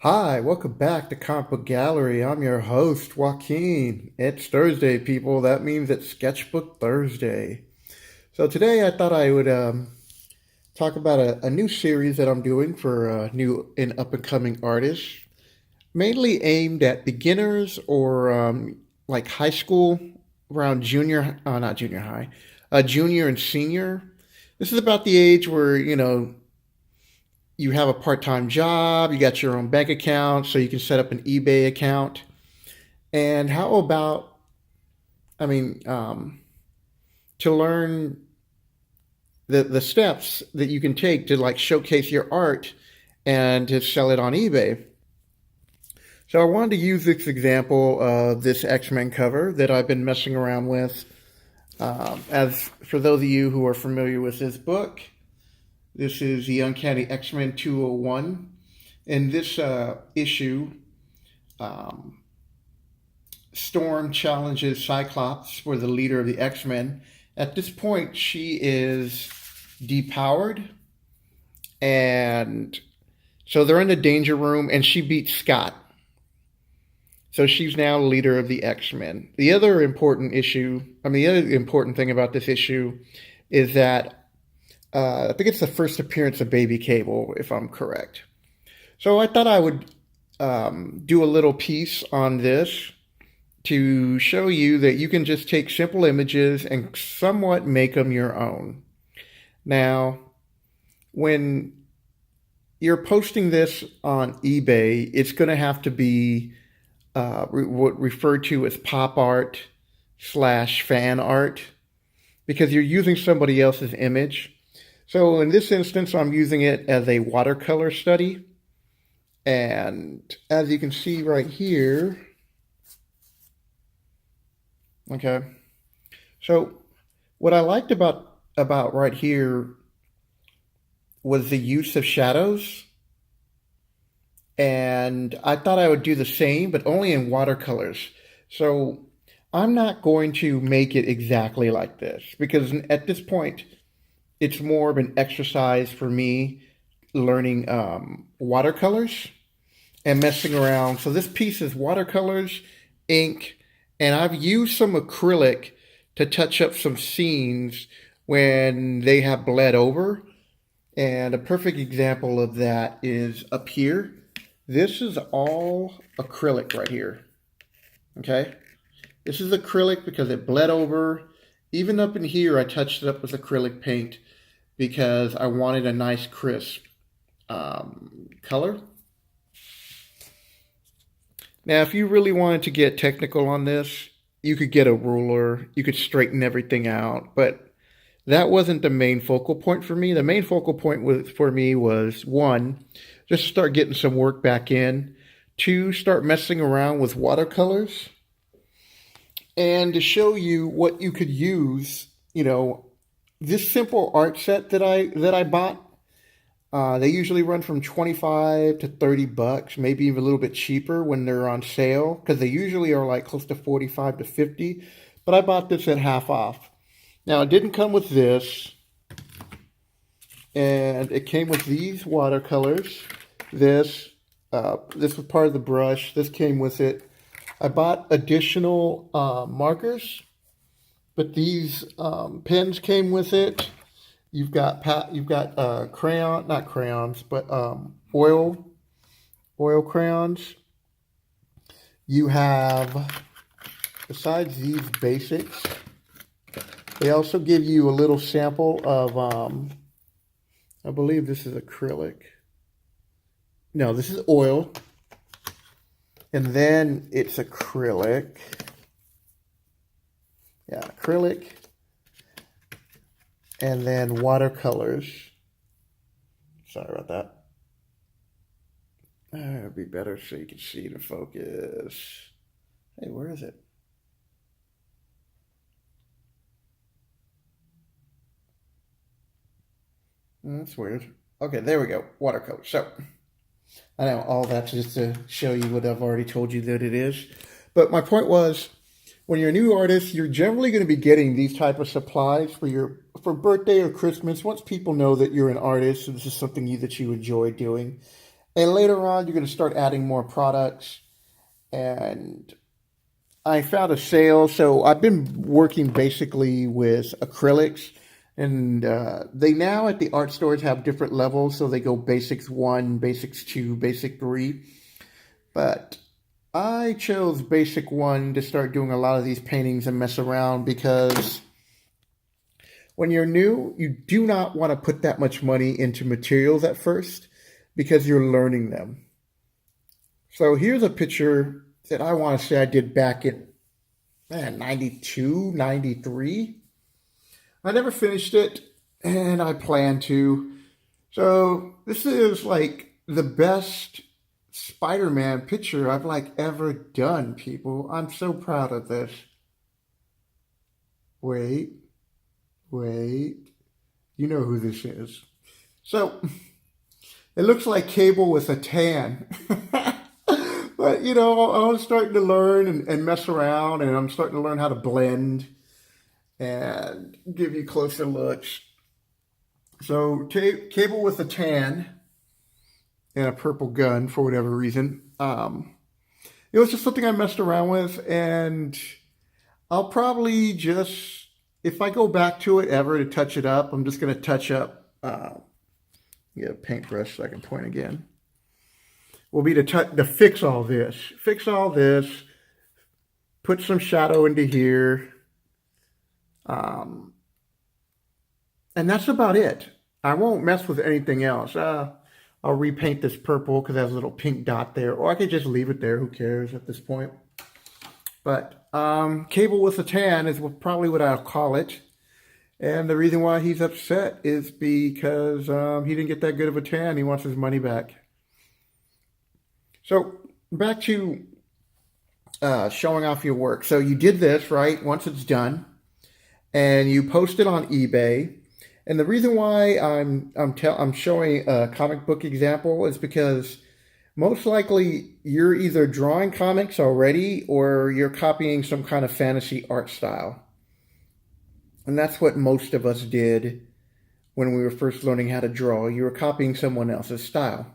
Hi, welcome back to Comicbook Gallery. I'm your host, Joaquin. It's Thursday, people. That means it's Sketchbook Thursday. So today I thought I would talk about a new series that I'm doing for new and up-and-coming artists, mainly aimed at beginners or like high school, around not junior high, junior and senior. This is about the age where, you have a part-time job, you got your own bank account, so you can set up an eBay account. And how about, I mean, to learn the steps that you can take to like showcase your art and to sell it on eBay. So I wanted to use this example of this X-Men cover that I've been messing around with. As for those of you who are familiar with this book, this is the Uncanny X-Men 201. In this issue, Storm challenges Cyclops for the leader of the X-Men. At this point, she is depowered, and so they're in the danger room, and she beats Scott. So she's now leader of the X-Men. The other important thing about this issue is that I think it's the first appearance of Baby Cable, if I'm correct. So I thought I would do a little piece on this to show you that you can just take simple images and somewhat make them your own. Now, when you're posting this on eBay, it's going to have to be what referred to as pop art / fan art, because you're using somebody else's image. So in this instance, I'm using it as a watercolor study. And as you can see right here, okay, so what I liked about right here was the use of shadows. And I thought I would do the same, but only in watercolors. So I'm not going to make it exactly like this, because at this point, it's more of an exercise for me learning watercolors and messing around. So this piece is watercolors, ink, and I've used some acrylic to touch up some scenes when they have bled over. And a perfect example of that is up here. This is all acrylic right here, okay? This is acrylic because it bled over. Even up in here, I touched it up with acrylic paint because I wanted a nice crisp color. Now, if you really wanted to get technical on this, you could get a ruler, you could straighten everything out, but that wasn't the main focal point for me. The main focal point for me was, one, just start getting some work back in. Two, start messing around with watercolors. And to show you what you could use, this simple art set that I bought, they usually run from $25 to $30, maybe even a little bit cheaper when they're on sale, because they usually are like close to $45 to $50. But I bought this at half off. Now, it didn't come with this, and it came with these watercolors. This was part of the brush. This came with it. I bought additional markers, but these pens came with it. You've got not crayons, but oil crayons. You have, besides these basics, they also give you a little sample of, I believe this is acrylic. No, this is oil. And then it's acrylic. Yeah, acrylic. And then watercolors. Sorry about that. It'd be better so you can see the focus. Hey, where is it? That's weird. Okay, there we go. Watercolor. So, I know all that's just to show you what I've already told you that it is. But my point was, when you're a new artist, you're generally going to be getting these type of supplies for birthday or Christmas. Once people know that you're an artist and this is something that you enjoy doing, And later on, you're going to start adding more products. And I found a sale. So I've been working basically with acrylics. And they now at the art stores have different levels. So they go basics 1, basics 2, basic 3. But I chose basic 1 to start doing a lot of these paintings and mess around because when you're new, you do not want to put that much money into materials at first because you're learning them. So here's a picture that I want to say I did back in 92, 93. I never finished it, and I plan to. So this is like the best Spider-Man picture I've like ever done, people. I'm so proud of this. Wait, wait. You know who this is. So it looks like Cable with a tan. But, you know, I'm starting to learn and mess around, and I'm starting to learn how to blend and give you closer looks. So Cable with a tan and a purple gun for whatever reason. It was just something I messed around with, and I'll probably just, if I go back to it ever to touch it up, I'm just going to touch up, get a paintbrush so I can point again. Will be to fix all this. Fix all this. Put some shadow into here. And that's about it. I won't mess with anything else. I'll repaint this purple because it has a little pink dot there. Or I could just leave it there. Who cares at this point? But Cable with a tan is probably what I'll call it. And the reason why he's upset is because he didn't get that good of a tan. He wants his money back. So back to showing off your work. So you did this, right? Once it's done, and you post it on eBay. And the reason why I'm showing a comic book example is because most likely you're either drawing comics already or you're copying some kind of fantasy art style. And that's what most of us did when we were first learning how to draw. You were copying someone else's style.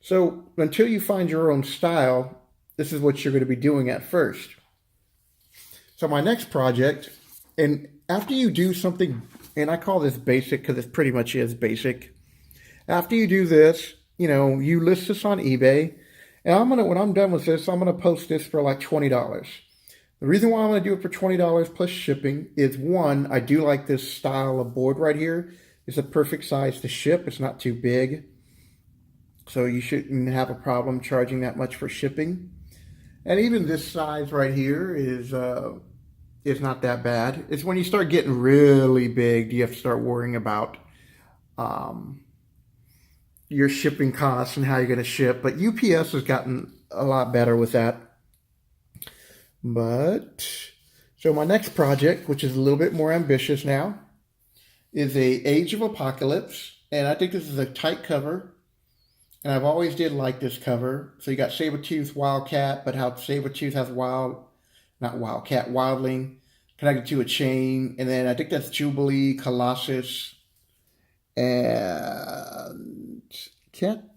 So until you find your own style, this is what you're going to be doing at first. So my next project, and after you do something, and I call this basic because it pretty much is basic. After you do this, you know, you list this on eBay, and when I'm done with this, I'm gonna post this for like $20. The reason why I'm gonna do it for $20 plus shipping is one, I do like this style of board right here. It's a perfect size to ship. It's not too big. So you shouldn't have a problem charging that much for shipping. And even this size right here is not that bad. It's when you start getting really big, you have to start worrying about your shipping costs and how you're going to ship. But UPS has gotten a lot better with that. But, so my next project, which is a little bit more ambitious now, is a Age of Apocalypse. And I think this is a tight cover. And I've always did like this cover. So you got Sabretooth, Wildcat, but how Sabretooth has Wildling connected to a chain. And then I think that's Jubilee, Colossus, and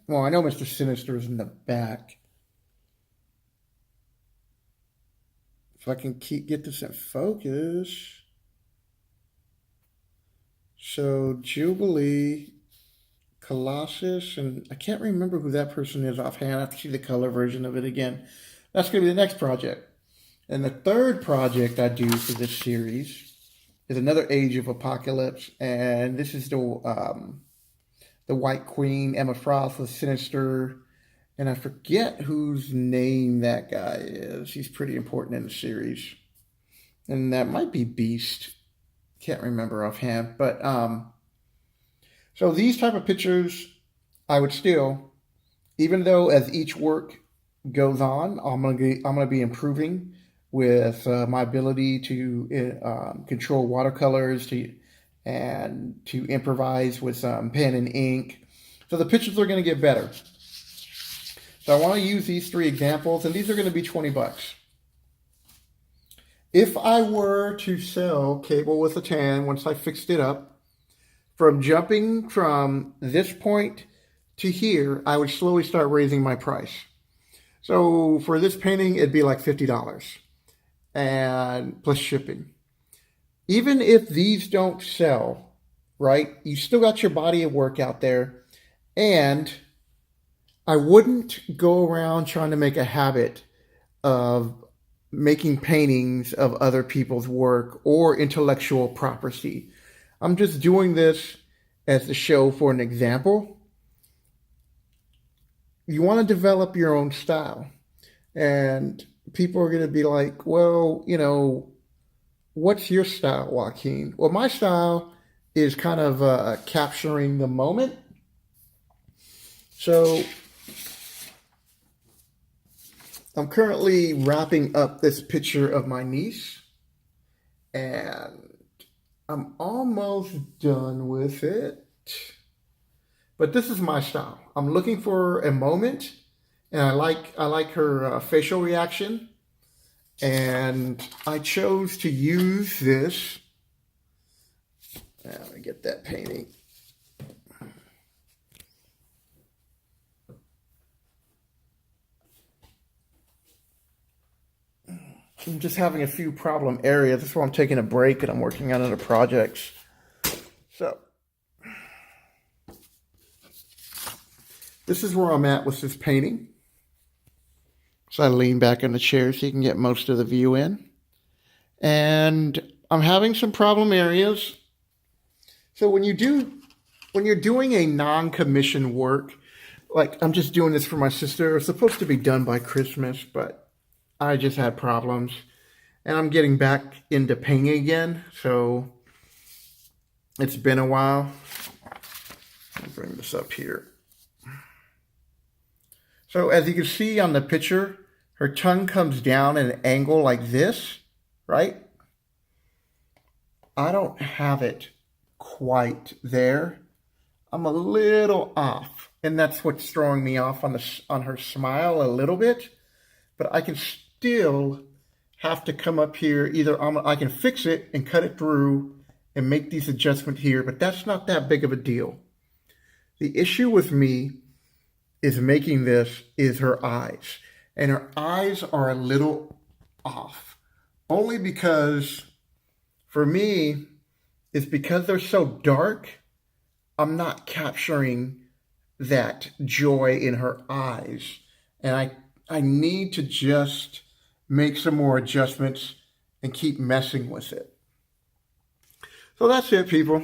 I know Mr. Sinister is in the back. If I can get this in focus. So Jubilee, Colossus, and I can't remember who that person is offhand. I have to see the color version of it again. That's going to be the next project. And the third project I do for this series is another Age of Apocalypse, and this is the White Queen, Emma Frost with Sinister, and I forget whose name that guy is. He's pretty important in the series. And that might be Beast. Can't remember offhand, but so these type of pictures, I would still, even though as each work goes on, I'm gonna be improving with my ability to control watercolors and to improvise with pen and ink. So the pictures are going to get better. So I want to use these 3 examples, and these are going to be $20. If I were to sell Cable with a Tan once I fixed it up, from jumping from this point to here, I would slowly start raising my price. So for this painting, it'd be like $50 and plus shipping. Even if these don't sell, right, you still got your body of work out there. And I wouldn't go around trying to make a habit of making paintings of other people's work or intellectual property. I'm just doing this as a show for an example. You want to develop your own style. And people are going to be like, well, what's your style, Joaquin? Well, my style is kind of capturing the moment. So I'm currently wrapping up this picture of my niece, and I'm almost done with it. But this is my style. I'm looking for a moment, and I like her facial reaction, and I chose to use this. Let me get that painting. I'm just having a few problem areas. That's why I'm taking a break and I'm working on other projects. So this is where I'm at with this painting. So I lean back in the chair so you can get most of the view in. And I'm having some problem areas. So when you're doing a non-commissioned work, like I'm just doing this for my sister. It's supposed to be done by Christmas, but I just had problems, and I'm getting back into painting again, so it's been a while. I'll bring this up here. So as you can see on the picture, her tongue comes down at an angle like this, right? I don't have it quite there. I'm a little off, and that's what's throwing me off on her smile a little bit, but I can still have to come up here. Either I can fix it and cut it through and make these adjustments here, but that's not that big of a deal. The issue with me is making this is her eyes. And her eyes are a little off. Only because, for me, it's because they're so dark, I'm not capturing that joy in her eyes. And I need to just make some more adjustments and keep messing with it. So that's it, people.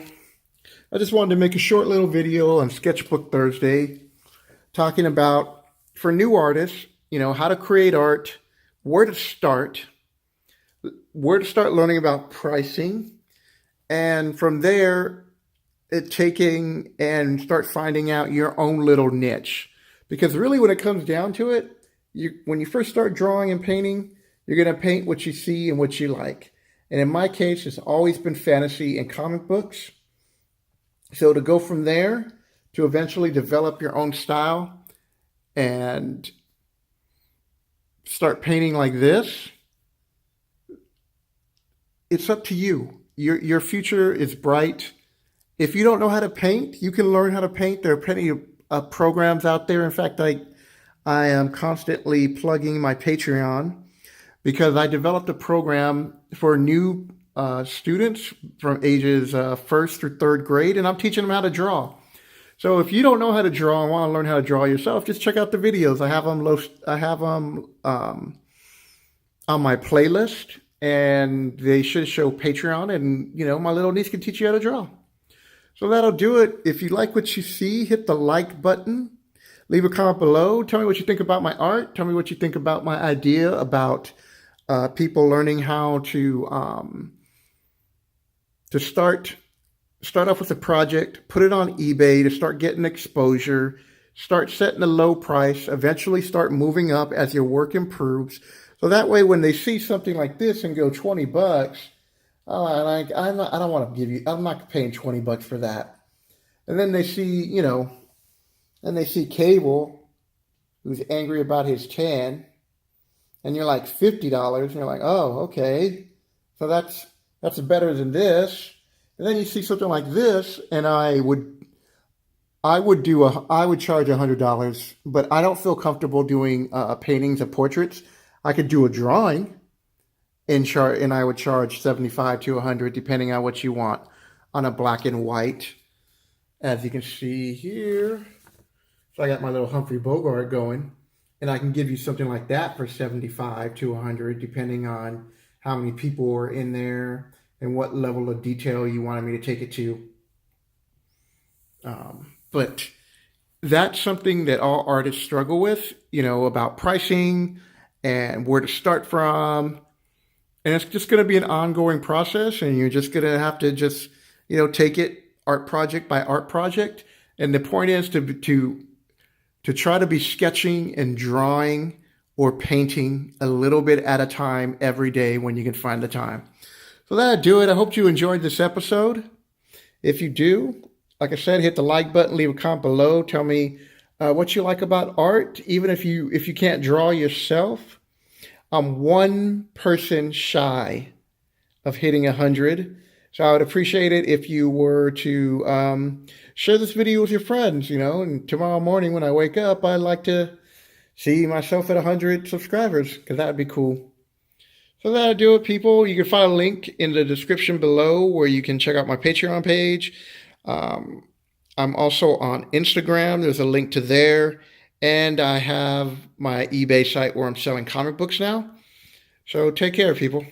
I just wanted to make a short little video on Sketchbook Thursday talking about, for new artists, how to create art, where to start learning about pricing, and from there, taking and start finding out your own little niche. Because really when it comes down to it, when you first start drawing and painting, you're going to paint what you see and what you like. And in my case, it's always been fantasy and comic books. So to go from there to eventually develop your own style and start painting like this, it's up to you. Your future is bright. If you don't know how to paint, you can learn how to paint. There are plenty of programs out there. In fact, I am constantly plugging my Patreon because I developed a program for new students from ages 1st through 3rd grade, and I'm teaching them how to draw. So if you don't know how to draw and want to learn how to draw yourself, just check out the videos. I have them on my playlist, and they should show Patreon, and my little niece can teach you how to draw. So that'll do it. If you like what you see, hit the like button. Leave a comment below. Tell me what you think about my art. Tell me what you think about my idea about people learning how to start off with a project, put it on eBay to start getting exposure, start setting a low price, eventually start moving up as your work improves. So that way when they see something like this and go $20, I don't want to give you, I'm not paying $20 for that. And then they see, and they see Cable, who's angry about his tan, and you're like $50, and you're like, oh, okay, so that's better than this. And then you see something like this, and I would I would charge $100, but I don't feel comfortable doing paintings of portraits. I could do a drawing and I would charge 75 to 100 depending on what you want on a black and white. As you can see here, so I got my little Humphrey Bogart going, and I can give you something like that for 75 to 100 depending on how many people are in there and what level of detail you wanted me to take it to. But that's something that all artists struggle with, about pricing and where to start from. And it's just going to be an ongoing process, and you're just going to have to just, take it art project by art project. And the point is to try to be sketching and drawing or painting a little bit at a time every day when you can find the time. So that'll do it. I hope you enjoyed this episode. If you do, like I said, hit the like button, leave a comment below. Tell me what you like about art, even if you can't draw yourself. I'm one person shy of hitting 100. So I would appreciate it if you were to share this video with your friends, and tomorrow morning when I wake up, I'd like to see myself at 100 subscribers, because that would be cool. So that'll do it, people. You can find a link in the description below where you can check out my Patreon page. I'm also on Instagram. There's a link to there. And I have my eBay site where I'm selling comic books now. So take care, people.